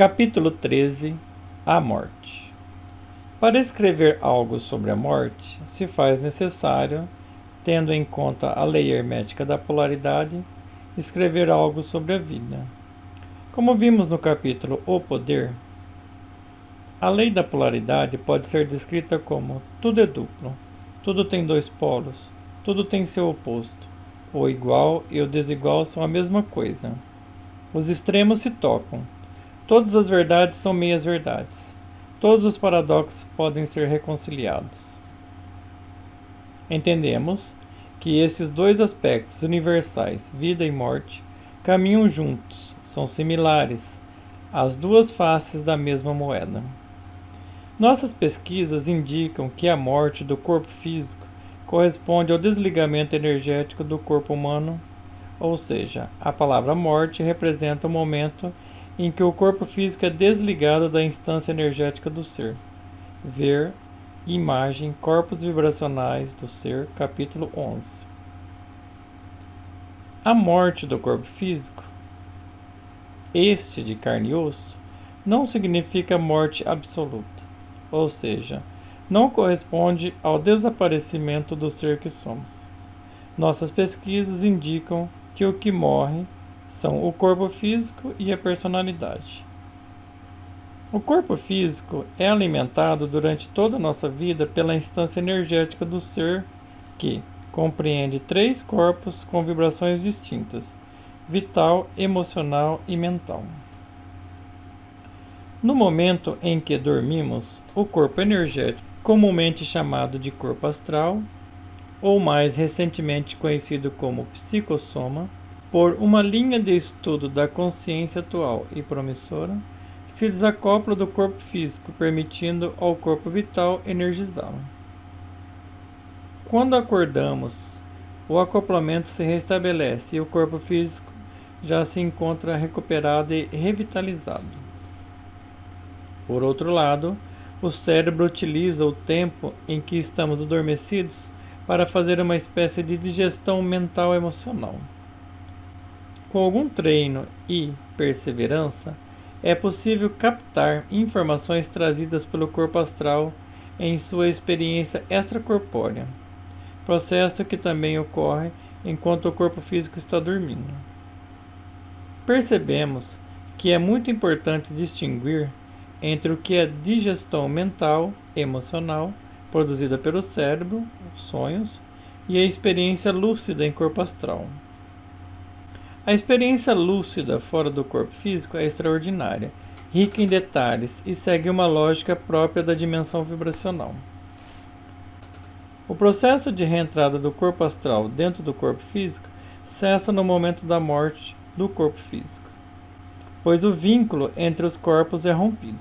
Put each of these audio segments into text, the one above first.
Capítulo 13. A morte. Para escrever algo sobre a morte, se faz necessário, tendo em conta a lei hermética da polaridade, escrever algo sobre a vida. Como vimos no capítulo O Poder, a lei da polaridade pode ser descrita como tudo é duplo, tudo tem dois polos, tudo tem seu oposto. O igual e o desigual são a mesma coisa. Os extremos se tocam. Todas as verdades são meias-verdades. Todos os paradoxos podem ser reconciliados. Entendemos que esses dois aspectos universais, vida e morte, caminham juntos, são similares, as duas faces da mesma moeda. Nossas pesquisas indicam que a morte do corpo físico corresponde ao desligamento energético do corpo humano, ou seja, a palavra morte representa o momento em que o corpo físico é desligado da instância energética do ser. Ver imagem Corpos Vibracionais do Ser, capítulo 11. A morte do corpo físico, este de carne e osso, não significa morte absoluta, ou seja, não corresponde ao desaparecimento do ser que somos. Nossas pesquisas indicam que o que morre são o corpo físico e a personalidade. O corpo físico é alimentado durante toda a nossa vida pela instância energética do ser, que compreende 3 corpos com vibrações distintas: vital, emocional e mental. No momento em que dormimos, o corpo energético, comumente chamado de corpo astral, ou mais recentemente conhecido como psicossoma, por uma linha de estudo da consciência atual e promissora, se desacopla do corpo físico, permitindo ao corpo vital energizá-lo. Quando acordamos, o acoplamento se restabelece e o corpo físico já se encontra recuperado e revitalizado. Por outro lado, o cérebro utiliza o tempo em que estamos adormecidos para fazer uma espécie de digestão mental emocional. Com algum treino e perseverança, é possível captar informações trazidas pelo corpo astral em sua experiência extracorpórea, processo que também ocorre enquanto o corpo físico está dormindo. Percebemos que é muito importante distinguir entre o que é digestão mental, emocional, produzida pelo cérebro, os sonhos, e a experiência lúcida em corpo astral. A experiência lúcida fora do corpo físico é extraordinária, rica em detalhes e segue uma lógica própria da dimensão vibracional. O processo de reentrada do corpo astral dentro do corpo físico cessa no momento da morte do corpo físico, pois o vínculo entre os corpos é rompido.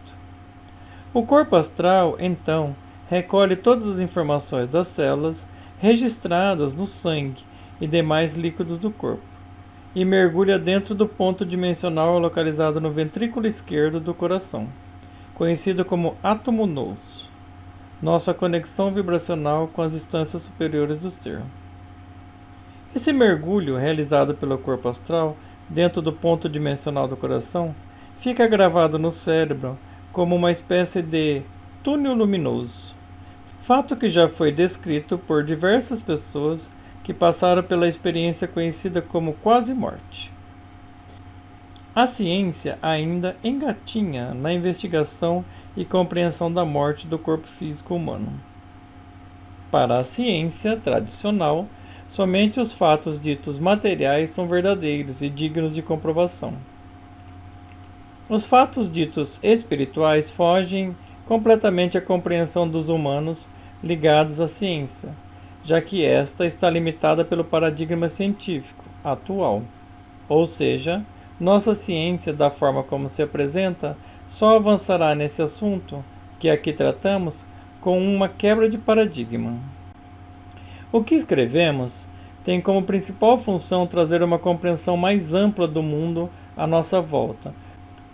O corpo astral, então, recolhe todas as informações das células registradas no sangue e demais líquidos do corpo, e mergulha dentro do ponto dimensional localizado no ventrículo esquerdo do coração, conhecido como átomo nous, nossa conexão vibracional com as instâncias superiores do ser. Esse mergulho, realizado pelo corpo astral dentro do ponto dimensional do coração, fica gravado no cérebro como uma espécie de túnel luminoso, fato que já foi descrito por diversas pessoas que passaram pela experiência conhecida como quase-morte. A ciência ainda engatinha na investigação e compreensão da morte do corpo físico humano. Para a ciência tradicional, somente os fatos ditos materiais são verdadeiros e dignos de comprovação. Os fatos ditos espirituais fogem completamente à compreensão dos humanos ligados à ciência, já que esta está limitada pelo paradigma científico atual. Ou seja, nossa ciência, da forma como se apresenta, só avançará nesse assunto, que aqui tratamos, com uma quebra de paradigma. O que escrevemos tem como principal função trazer uma compreensão mais ampla do mundo à nossa volta,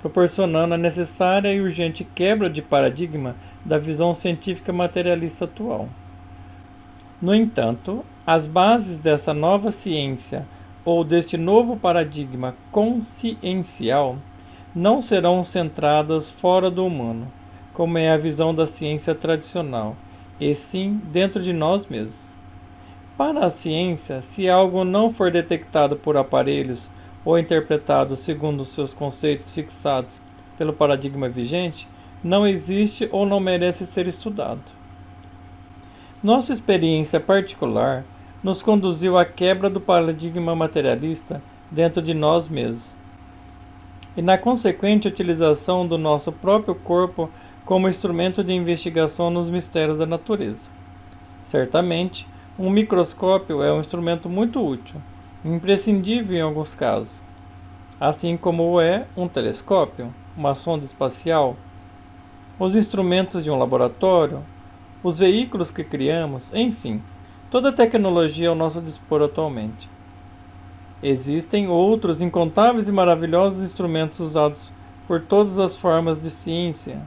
proporcionando a necessária e urgente quebra de paradigma da visão científica materialista atual. No entanto, as bases dessa nova ciência ou deste novo paradigma consciencial não serão centradas fora do humano, como é a visão da ciência tradicional, e sim dentro de nós mesmos. Para a ciência, se algo não for detectado por aparelhos ou interpretado segundo os seus conceitos fixados pelo paradigma vigente, não existe ou não merece ser estudado. Nossa experiência particular nos conduziu à quebra do paradigma materialista dentro de nós mesmos e na consequente utilização do nosso próprio corpo como instrumento de investigação nos mistérios da natureza. Certamente, um microscópio é um instrumento muito útil, imprescindível em alguns casos, assim como o é um telescópio, uma sonda espacial, os instrumentos de um laboratório, os veículos que criamos, enfim, toda a tecnologia ao nosso dispor atualmente. Existem outros incontáveis e maravilhosos instrumentos usados por todas as formas de ciência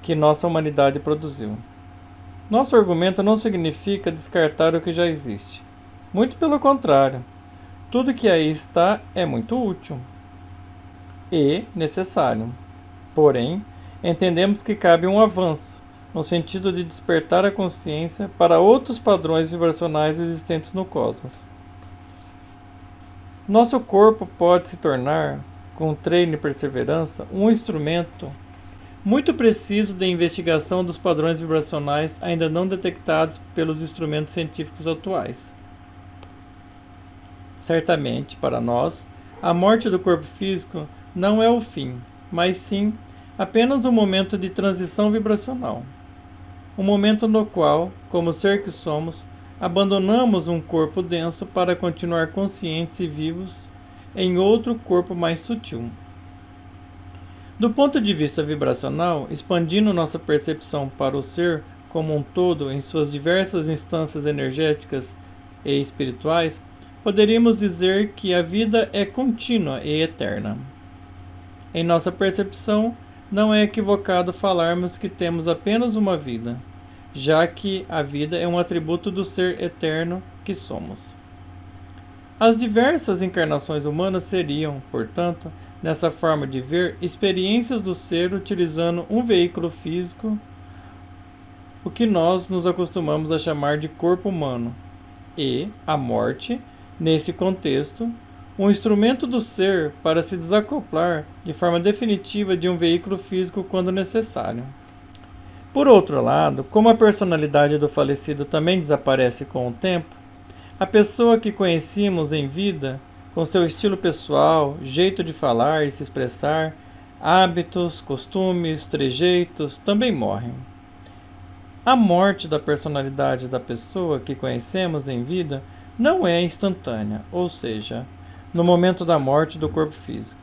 que nossa humanidade produziu. Nosso argumento não significa descartar o que já existe. Muito pelo contrário, tudo que aí está é muito útil e necessário. Porém, entendemos que cabe um avanço, no sentido de despertar a consciência para outros padrões vibracionais existentes no cosmos. Nosso corpo pode se tornar, com treino e perseverança, um instrumento muito preciso de investigação dos padrões vibracionais ainda não detectados pelos instrumentos científicos atuais. Certamente, para nós, a morte do corpo físico não é o fim, mas sim apenas um momento de transição vibracional. Um momento no qual, como ser que somos, abandonamos um corpo denso para continuar conscientes e vivos em outro corpo mais sutil. Do ponto de vista vibracional, expandindo nossa percepção para o ser como um todo em suas diversas instâncias energéticas e espirituais, poderíamos dizer que a vida é contínua e eterna. Em nossa percepção, não é equivocado falarmos que temos apenas uma vida, já que a vida é um atributo do ser eterno que somos. As diversas encarnações humanas seriam, portanto, nessa forma de ver, experiências do ser utilizando um veículo físico, o que nós nos acostumamos a chamar de corpo humano, e a morte, nesse contexto, um instrumento do ser para se desacoplar de forma definitiva de um veículo físico quando necessário. Por outro lado, como a personalidade do falecido também desaparece com o tempo, a pessoa que conhecíamos em vida, com seu estilo pessoal, jeito de falar e se expressar, hábitos, costumes, trejeitos, também morrem. A morte da personalidade da pessoa que conhecemos em vida não é instantânea, ou seja, no momento da morte do corpo físico.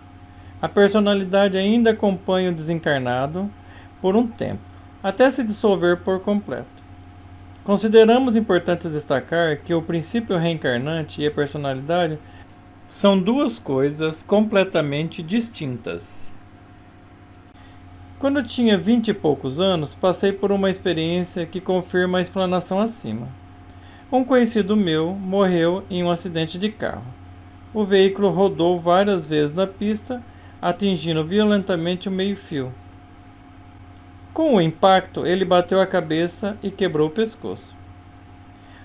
A personalidade ainda acompanha o desencarnado por um tempo, até se dissolver por completo. Consideramos importante destacar que o princípio reencarnante e a personalidade são duas coisas completamente distintas. Quando tinha 20 e poucos anos, passei por uma experiência que confirma a explanação acima. Um conhecido meu morreu em um acidente de carro. O veículo rodou várias vezes na pista, atingindo violentamente o meio-fio. Com o impacto, ele bateu a cabeça e quebrou o pescoço.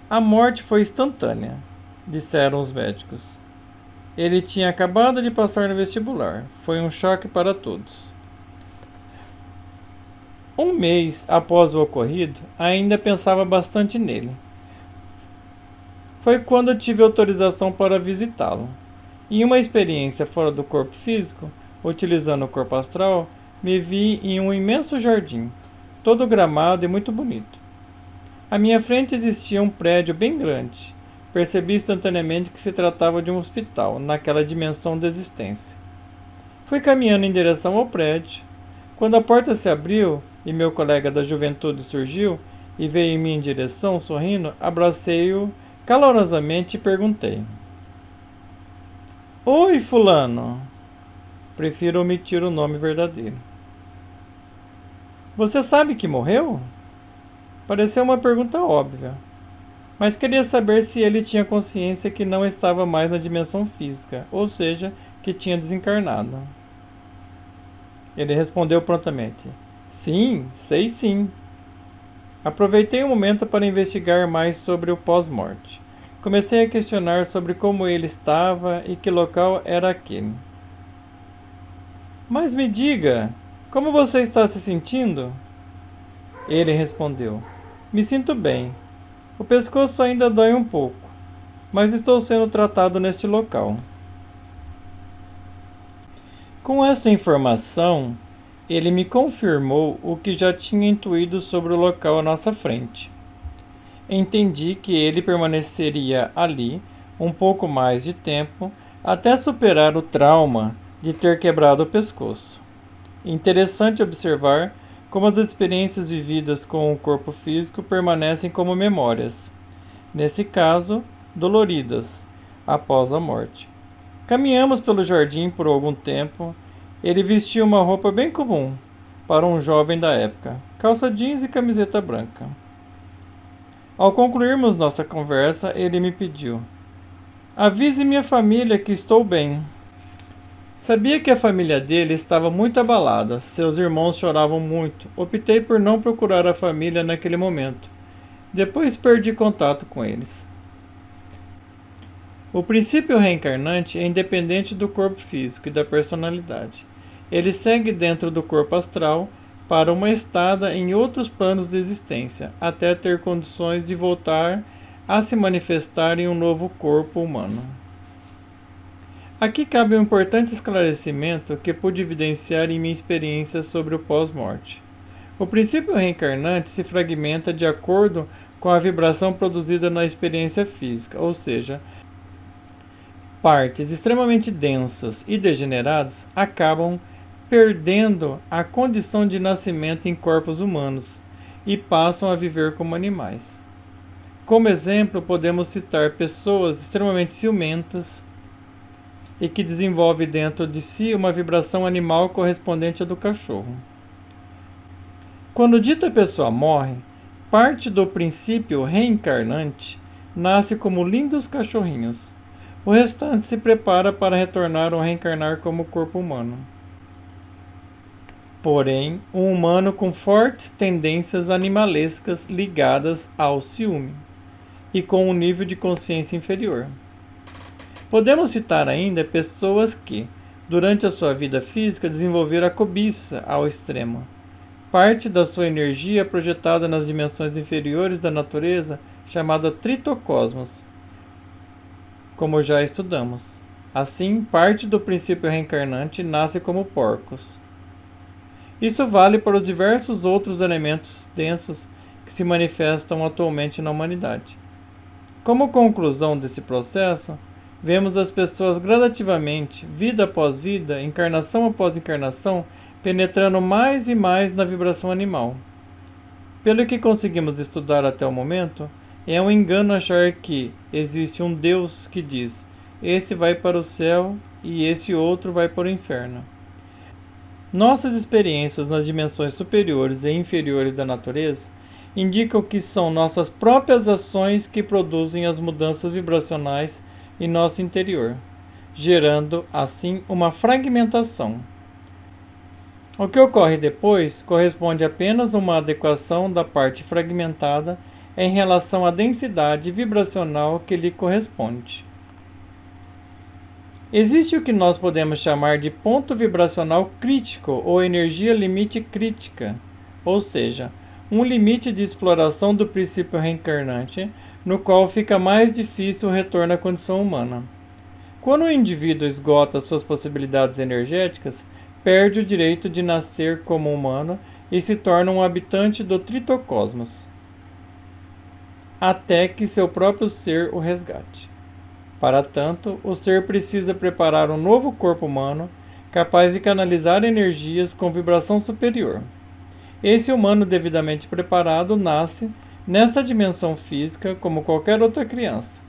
A morte foi instantânea, disseram os médicos. Ele tinha acabado de passar no vestibular. Foi um choque para todos. Um mês após o ocorrido, ainda pensava bastante nele. Foi quando tive autorização para visitá-lo. Em uma experiência fora do corpo físico, utilizando o corpo astral, me vi em um imenso jardim, todo gramado e muito bonito. À minha frente existia um prédio bem grande. Percebi instantaneamente que se tratava de um hospital, naquela dimensão da existência. Fui caminhando em direção ao prédio. Quando a porta se abriu e meu colega da juventude surgiu e veio em minha direção, sorrindo, abracei-o calorosamente e perguntei: Oi, fulano. Prefiro omitir o nome verdadeiro. Você sabe que morreu? Pareceu uma pergunta óbvia, mas queria saber se ele tinha consciência que não estava mais na dimensão física, ou seja, que tinha desencarnado. Ele respondeu prontamente: Sim, sei sim. Aproveitei o momento para investigar mais sobre o pós-morte. Comecei a questionar sobre como ele estava e que local era aquele. Mas me diga, como você está se sentindo? Ele respondeu: Me sinto bem. O pescoço ainda dói um pouco, mas estou sendo tratado neste local. Com essa informação, ele me confirmou o que já tinha intuído sobre o local à nossa frente. Entendi que ele permaneceria ali um pouco mais de tempo até superar o trauma de ter quebrado o pescoço. Interessante observar como as experiências vividas com o corpo físico permanecem como memórias, nesse caso, doloridas, após a morte. Caminhamos pelo jardim por algum tempo. Ele vestia uma roupa bem comum para um jovem da época, calça jeans e camiseta branca. Ao concluirmos nossa conversa, ele me pediu: Avise minha família que estou bem. Sabia que a família dele estava muito abalada, seus irmãos choravam muito. Optei por não procurar a família naquele momento. Depois perdi contato com eles. O princípio reencarnante é independente do corpo físico e da personalidade. Ele segue dentro do corpo astral para uma estada em outros planos de existência, até ter condições de voltar a se manifestar em um novo corpo humano. Aqui cabe um importante esclarecimento que pude evidenciar em minha experiência sobre o pós-morte. O princípio reencarnante se fragmenta de acordo com a vibração produzida na experiência física, ou seja, partes extremamente densas e degeneradas acabam perdendo a condição de nascimento em corpos humanos e passam a viver como animais. Como exemplo, podemos citar pessoas extremamente ciumentas e que desenvolvem dentro de si uma vibração animal correspondente à do cachorro. Quando dita pessoa morre, parte do princípio reencarnante nasce como lindos cachorrinhos. O restante se prepara para retornar ou reencarnar como corpo humano. Porém, um humano com fortes tendências animalescas ligadas ao ciúme e com um nível de consciência inferior. Podemos citar ainda pessoas que, durante a sua vida física, desenvolveram a cobiça ao extremo. Parte da sua energia é projetada nas dimensões inferiores da natureza, chamada tritocosmos, como já estudamos. Assim, parte do princípio reencarnante nasce como porcos. Isso vale para os diversos outros elementos densos que se manifestam atualmente na humanidade. Como conclusão desse processo, vemos as pessoas gradativamente, vida após vida, encarnação após encarnação, penetrando mais e mais na vibração animal. Pelo que conseguimos estudar até o momento, é um engano achar que existe um Deus que diz: esse vai para o céu e esse outro vai para o inferno. Nossas experiências nas dimensões superiores e inferiores da natureza indicam que são nossas próprias ações que produzem as mudanças vibracionais em nosso interior, gerando assim uma fragmentação. O que ocorre depois corresponde apenas a uma adequação da parte fragmentada em relação à densidade vibracional que lhe corresponde. Existe o que nós podemos chamar de ponto vibracional crítico ou energia limite crítica, ou seja, um limite de exploração do princípio reencarnante, no qual fica mais difícil o retorno à condição humana. Quando o indivíduo esgota suas possibilidades energéticas, perde o direito de nascer como humano e se torna um habitante do tritocosmos, até que seu próprio ser o resgate. Para tanto, o ser precisa preparar um novo corpo humano capaz de canalizar energias com vibração superior. Esse humano devidamente preparado nasce nesta dimensão física como qualquer outra criança.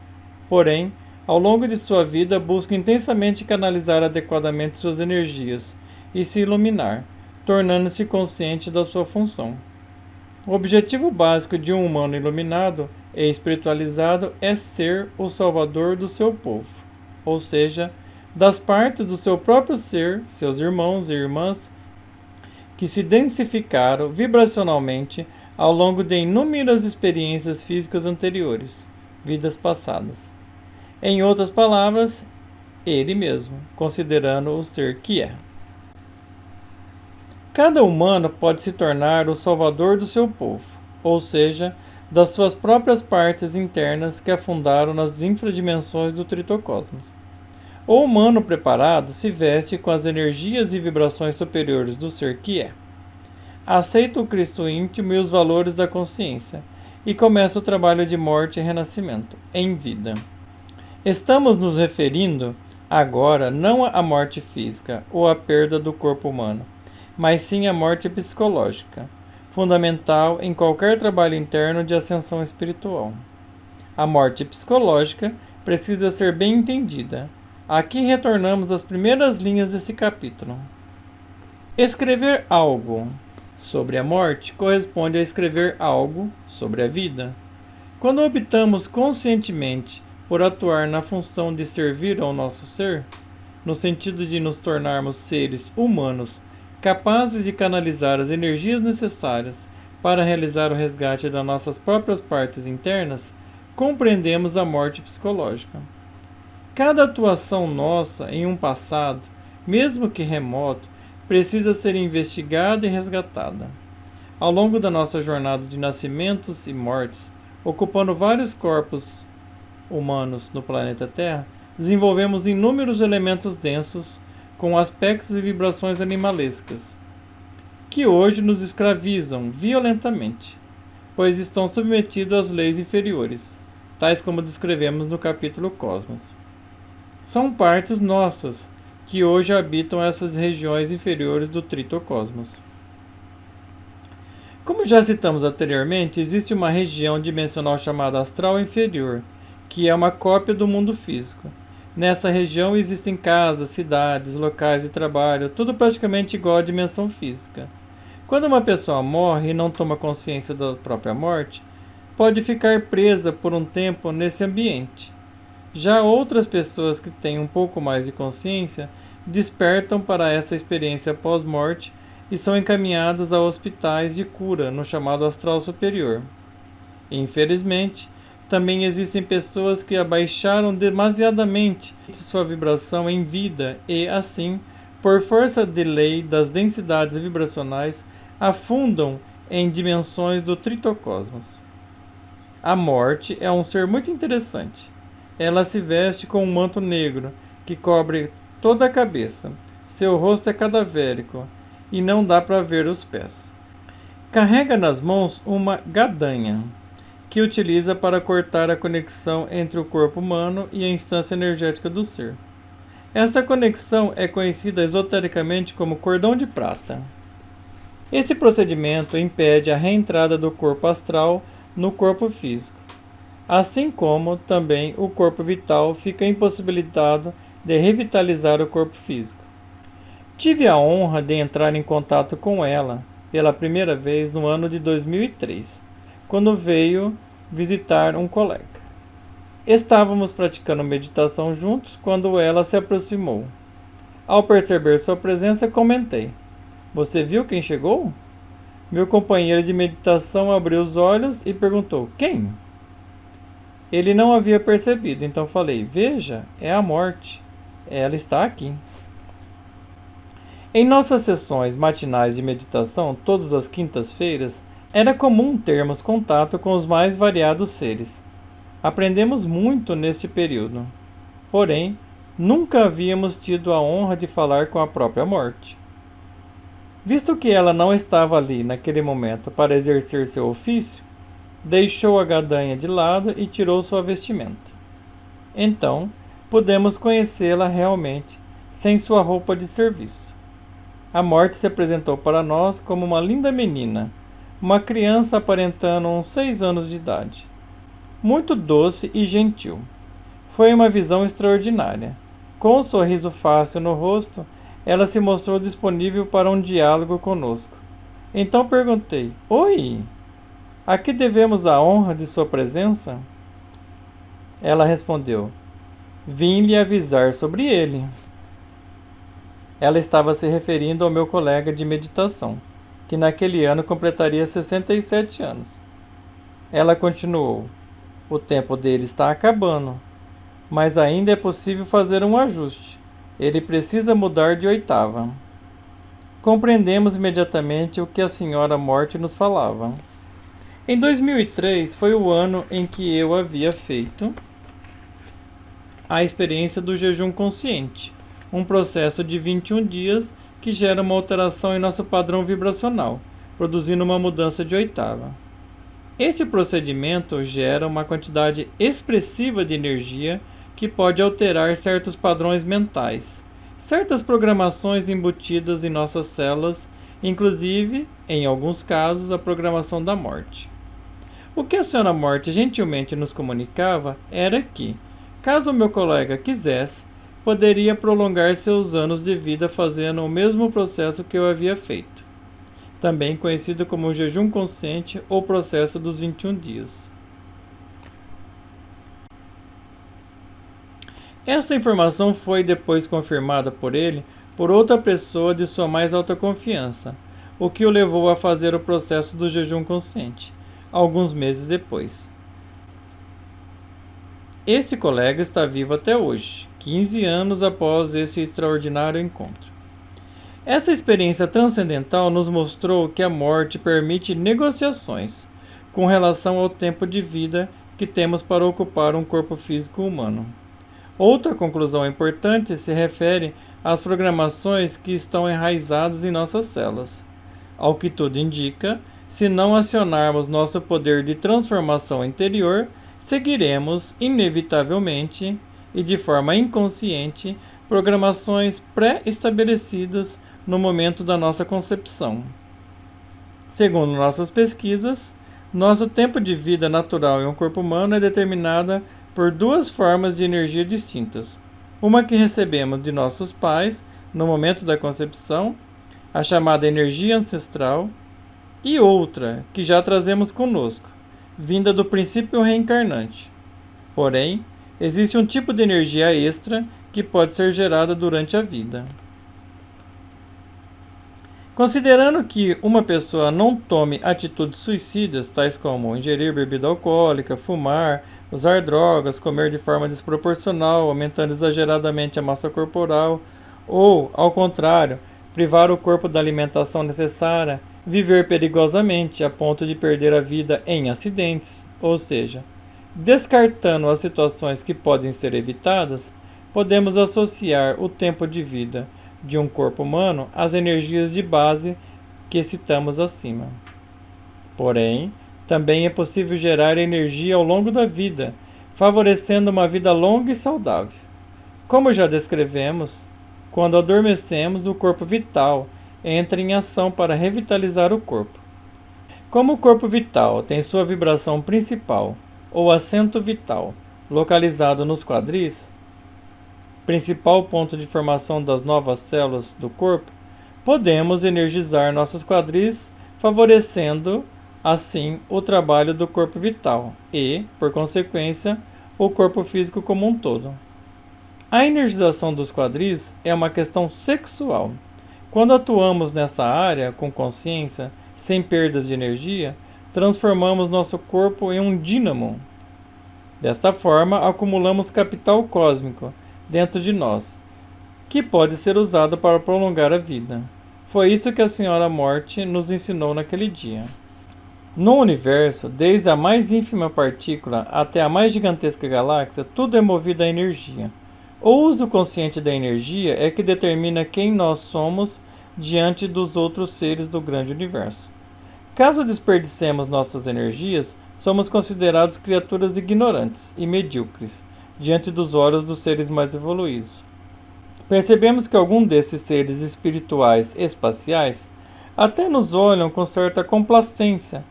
Porém, ao longo de sua vida, busca intensamente canalizar adequadamente suas energias e se iluminar, tornando-se consciente da sua função. O objetivo básico de um humano iluminado e espiritualizado é ser o salvador do seu povo, ou seja, das partes do seu próprio ser, seus irmãos e irmãs, que se densificaram vibracionalmente ao longo de inúmeras experiências físicas anteriores, vidas passadas. Em outras palavras, ele mesmo, considerando o ser que é. Cada humano pode se tornar o salvador do seu povo, ou seja, das suas próprias partes internas que afundaram nas infradimensões do tritocosmos. O humano preparado se veste com as energias e vibrações superiores do ser que é. Aceita o Cristo íntimo e os valores da consciência, e começa o trabalho de morte e renascimento, em vida. Estamos nos referindo, agora, não à morte física ou à perda do corpo humano, mas sim à morte psicológica, fundamental em qualquer trabalho interno de ascensão espiritual. A morte psicológica precisa ser bem entendida. Aqui retornamos às primeiras linhas desse capítulo. Escrever algo sobre a morte corresponde a escrever algo sobre a vida. Quando optamos conscientemente por atuar na função de servir ao nosso ser, no sentido de nos tornarmos seres humanos capazes de canalizar as energias necessárias para realizar o resgate das nossas próprias partes internas, compreendemos a morte psicológica. Cada atuação nossa em um passado, mesmo que remoto, precisa ser investigada e resgatada. Ao longo da nossa jornada de nascimentos e mortes, ocupando vários corpos humanos no planeta Terra, desenvolvemos inúmeros elementos densos com aspectos e vibrações animalescas, que hoje nos escravizam violentamente, pois estão submetidos às leis inferiores, tais como descrevemos no capítulo Cosmos. São partes nossas, que hoje habitam essas regiões inferiores do tritocosmos. Como já citamos anteriormente, existe uma região dimensional chamada astral inferior, que é uma cópia do mundo físico. Nessa região existem casas, cidades, locais de trabalho, tudo praticamente igual à dimensão física. Quando uma pessoa morre e não toma consciência da própria morte, pode ficar presa por um tempo nesse ambiente. Já outras pessoas que têm um pouco mais de consciência despertam para essa experiência pós-morte e são encaminhadas a hospitais de cura no chamado astral superior. Infelizmente, também existem pessoas que abaixaram demasiadamente sua vibração em vida e, assim, por força de lei das densidades vibracionais, afundam em dimensões do tritocosmos. A morte é um ser muito interessante. Ela se veste com um manto negro que cobre toda a cabeça. Seu rosto é cadavérico e não dá para ver os pés. Carrega nas mãos uma gadanha, que utiliza para cortar a conexão entre o corpo humano e a instância energética do ser. Esta conexão é conhecida esotericamente como cordão de prata. Esse procedimento impede a reentrada do corpo astral no corpo físico, assim como também o corpo vital fica impossibilitado de revitalizar o corpo físico. Tive a honra de entrar em contato com ela pela primeira vez no ano de 2003, quando veio visitar um colega. Estávamos praticando meditação juntos quando ela se aproximou. Ao perceber sua presença, comentei: "Você viu quem chegou?" Meu companheiro de meditação abriu os olhos e perguntou: "Quem?" Ele não havia percebido, então falei: "Veja, é a morte. Ela está aqui." Em nossas sessões matinais de meditação, todas as quintas-feiras, era comum termos contato com os mais variados seres. Aprendemos muito neste período. Porém, nunca havíamos tido a honra de falar com a própria morte. Visto que ela não estava ali naquele momento para exercer seu ofício, deixou a gadanha de lado e tirou sua vestimenta. Então, pudemos conhecê-la realmente, sem sua roupa de serviço. A morte se apresentou para nós como uma linda menina, uma criança aparentando uns 6 anos de idade. Muito doce e gentil. Foi uma visão extraordinária. Com um sorriso fácil no rosto, ela se mostrou disponível para um diálogo conosco. Então perguntei: "Oi, a que devemos a honra de sua presença?" Ela respondeu: "Vim lhe avisar sobre ele." Ela estava se referindo ao meu colega de meditação. que naquele ano completaria 67 anos. Ela continuou: o tempo dele está acabando, mas ainda é possível fazer um ajuste. Ele precisa mudar de oitava. Compreendemos imediatamente o que a senhora Morte nos falava. Em 2003 foi o ano em que eu havia feito a experiência do jejum consciente, um processo de 21 dias que gera uma alteração em nosso padrão vibracional, produzindo uma mudança de oitava. Este procedimento gera uma quantidade expressiva de energia que pode alterar certos padrões mentais, certas programações embutidas em nossas células, inclusive, em alguns casos, a programação da morte. O que a senhora Morte gentilmente nos comunicava era que, caso o meu colega quisesse, poderia prolongar seus anos de vida fazendo o mesmo processo que eu havia feito, também conhecido como jejum consciente ou processo dos 21 dias. Esta informação foi depois confirmada por ele por outra pessoa de sua mais alta confiança, o que o levou a fazer o processo do jejum consciente, alguns meses depois. Este colega está vivo até hoje, 15 anos após esse extraordinário encontro. Essa experiência transcendental nos mostrou que a morte permite negociações com relação ao tempo de vida que temos para ocupar um corpo físico humano. Outra conclusão importante se refere às programações que estão enraizadas em nossas células. Ao que tudo indica, se não acionarmos nosso poder de transformação interior, seguiremos, inevitavelmente e de forma inconsciente, programações pré-estabelecidas no momento da nossa concepção. Segundo nossas pesquisas, nosso tempo de vida natural em um corpo humano é determinado por duas formas de energia distintas. Uma que recebemos de nossos pais no momento da concepção, a chamada energia ancestral, e outra que já trazemos conosco, vinda do princípio reencarnante. Porém, existe um tipo de energia extra que pode ser gerada durante a vida. Considerando que uma pessoa não tome atitudes suicidas, tais como ingerir bebida alcoólica, fumar, usar drogas, comer de forma desproporcional, aumentando exageradamente a massa corporal, ou, ao contrário, privar o corpo da alimentação necessária, viver perigosamente a ponto de perder a vida em acidentes, ou seja, descartando as situações que podem ser evitadas, podemos associar o tempo de vida de um corpo humano às energias de base que citamos acima. Porém, também é possível gerar energia ao longo da vida, favorecendo uma vida longa e saudável. Como já descrevemos, quando adormecemos, o corpo vital entra em ação para revitalizar o corpo. Como o corpo vital tem sua vibração principal, ou assento vital, localizado nos quadris, principal ponto de formação das novas células do corpo, podemos energizar nossos quadris, favorecendo, assim, o trabalho do corpo vital e, por consequência, o corpo físico como um todo. A energização dos quadris é uma questão sexual. Quando atuamos nessa área com consciência, sem perdas de energia, transformamos nosso corpo em um dínamo. Desta forma, acumulamos capital cósmico dentro de nós, que pode ser usado para prolongar a vida. Foi isso que a Senhora Morte nos ensinou naquele dia. No universo, desde a mais ínfima partícula até a mais gigantesca galáxia, tudo é movido a energia. O uso consciente da energia é que determina quem nós somos diante dos outros seres do grande universo. Caso desperdicemos nossas energias, somos considerados criaturas ignorantes e medíocres diante dos olhos dos seres mais evoluídos. Percebemos que alguns desses seres espirituais espaciais até nos olham com certa complacência.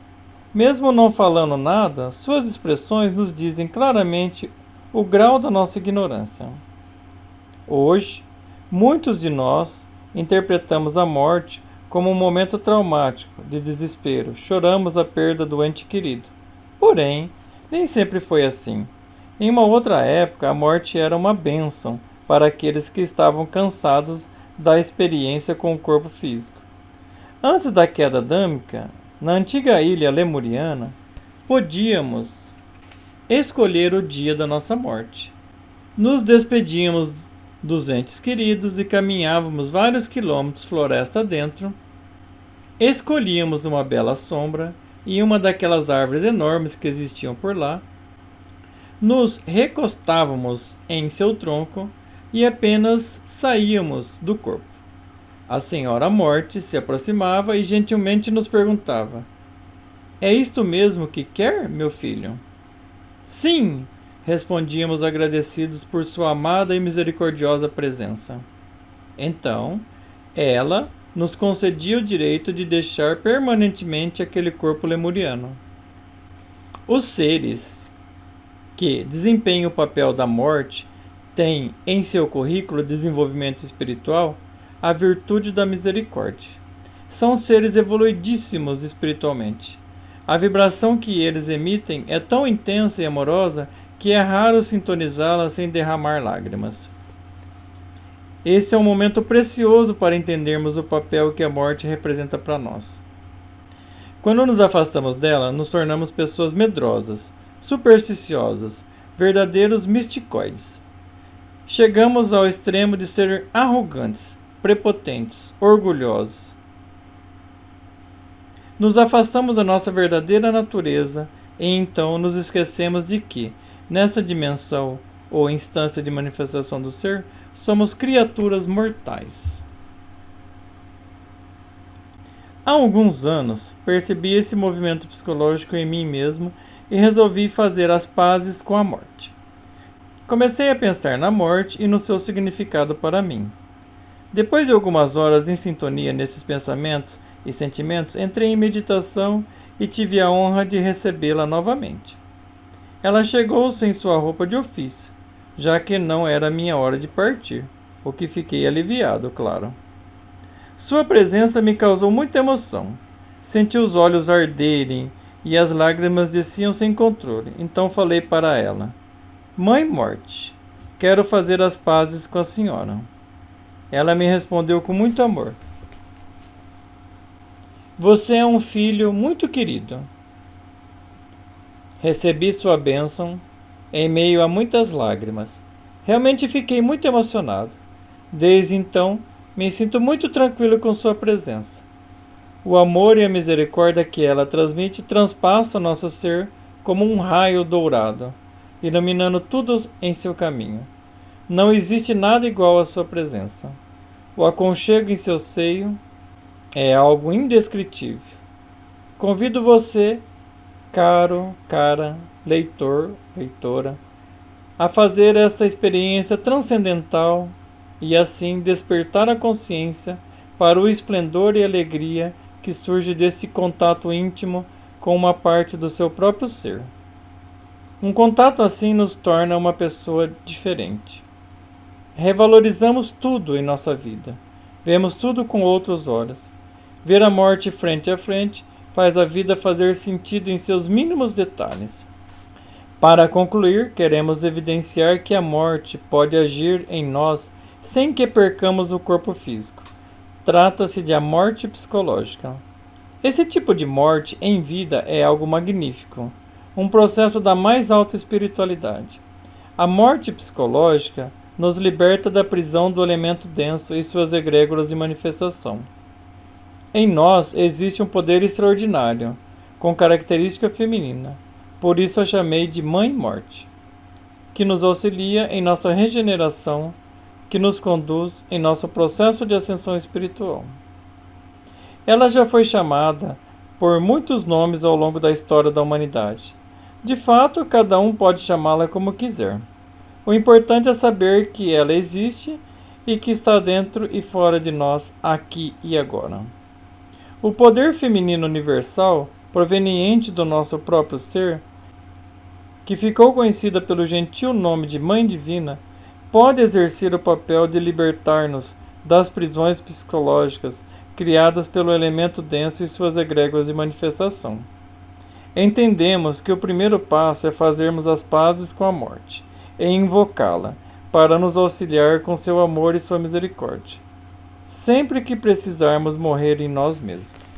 Mesmo não falando nada, suas expressões nos dizem claramente o grau da nossa ignorância. Hoje, muitos de nós interpretamos a morte como um momento traumático, de desespero. Choramos a perda do ente querido. Porém, nem sempre foi assim. Em uma outra época, a morte era uma bênção para aqueles que estavam cansados da experiência com o corpo físico. Antes da queda adâmica, na antiga ilha lemuriana, podíamos escolher o dia da nossa morte. Nos despedíamos dos entes queridos e caminhávamos vários quilômetros floresta dentro. Escolhíamos uma bela sombra em uma daquelas árvores enormes que existiam por lá. Nos recostávamos em seu tronco e apenas saíamos do corpo. A Senhora Morte se aproximava e gentilmente nos perguntava: "É isto mesmo que quer, meu filho?" "Sim", respondíamos agradecidos por sua amada e misericordiosa presença. Então, ela nos concedia o direito de deixar permanentemente aquele corpo lemuriano. Os seres que desempenham o papel da morte têm em seu currículo de desenvolvimento espiritual a virtude da misericórdia. São seres evoluidíssimos espiritualmente. A vibração que eles emitem é tão intensa e amorosa que é raro sintonizá-la sem derramar lágrimas. Este é um momento precioso para entendermos o papel que a morte representa para nós. Quando nos afastamos dela, nos tornamos pessoas medrosas, supersticiosas, verdadeiros misticoides. Chegamos ao extremo de ser arrogantes, prepotentes, orgulhosos. Nos afastamos da nossa verdadeira natureza e então nos esquecemos de que, nesta dimensão ou instância de manifestação do ser, somos criaturas mortais. Há alguns anos, percebi esse movimento psicológico em mim mesmo e resolvi fazer as pazes com a morte. Comecei a pensar na morte e no seu significado para mim. Depois de algumas horas em sintonia nesses pensamentos e sentimentos, entrei em meditação e tive a honra de recebê-la novamente. Ela chegou sem sua roupa de ofício, já que não era minha hora de partir, o que fiquei aliviado, claro. Sua presença me causou muita emoção. Senti os olhos arderem e as lágrimas desciam sem controle, então falei para ela: "Mãe Morte, quero fazer as pazes com a senhora." Ela me respondeu com muito amor: "Você é um filho muito querido." Recebi sua bênção em meio a muitas lágrimas. Realmente fiquei muito emocionado. Desde então, me sinto muito tranquilo com sua presença. O amor e a misericórdia que ela transmite transpassam nosso ser como um raio dourado, iluminando tudo em seu caminho. Não existe nada igual à sua presença. O aconchego em seu seio é algo indescritível. Convido você, cara, leitor, leitora, a fazer esta experiência transcendental e assim despertar a consciência para o esplendor e alegria que surge deste contato íntimo com uma parte do seu próprio ser. Um contato assim nos torna uma pessoa diferente. Revalorizamos tudo em nossa vida. Vemos tudo com outros olhos. Ver a morte frente a frente faz a vida fazer sentido em seus mínimos detalhes. Para concluir, queremos evidenciar que a morte pode agir em nós sem que percamos o corpo físico. Trata-se de a morte psicológica. Esse tipo de morte em vida é algo magnífico, um processo da mais alta espiritualidade. A morte psicológica nos liberta da prisão do elemento denso e suas egrégoras de manifestação. Em nós existe um poder extraordinário, com característica feminina, por isso a chamei de Mãe Morte, que nos auxilia em nossa regeneração, que nos conduz em nosso processo de ascensão espiritual. Ela já foi chamada por muitos nomes ao longo da história da humanidade. De fato, cada um pode chamá-la como quiser. O importante é saber que ela existe e que está dentro e fora de nós, aqui e agora. O poder feminino universal, proveniente do nosso próprio ser, que ficou conhecida pelo gentil nome de Mãe Divina, pode exercer o papel de libertar-nos das prisões psicológicas criadas pelo elemento denso e suas egrégoras de manifestação. Entendemos que o primeiro passo é fazermos as pazes com a morte e invocá-la para nos auxiliar com seu amor e sua misericórdia. sempre que precisarmos morrer em nós mesmos.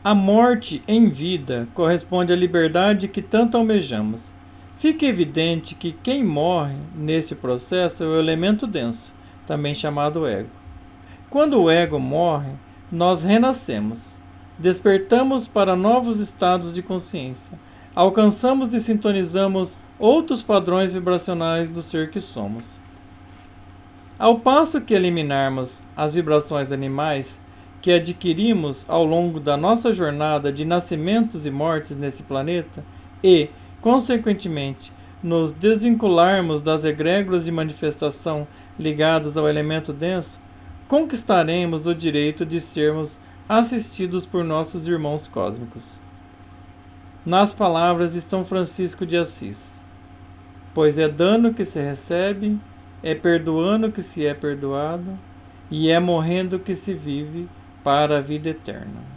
A morte em vida corresponde à liberdade que tanto almejamos. Fica evidente que quem morre neste processo é o elemento denso, também chamado ego. Quando o ego morre, nós renascemos, despertamos para novos estados de consciência, alcançamos e sintonizamos outros padrões vibracionais do ser que somos. Ao passo que eliminarmos as vibrações animais que adquirimos ao longo da nossa jornada de nascimentos e mortes nesse planeta e, consequentemente, nos desvincularmos das egrégoras de manifestação ligadas ao elemento denso, conquistaremos o direito de sermos assistidos por nossos irmãos cósmicos. Nas palavras de São Francisco de Assis: pois é dando que se recebe, é perdoando que se é perdoado, e é morrendo que se vive para a vida eterna.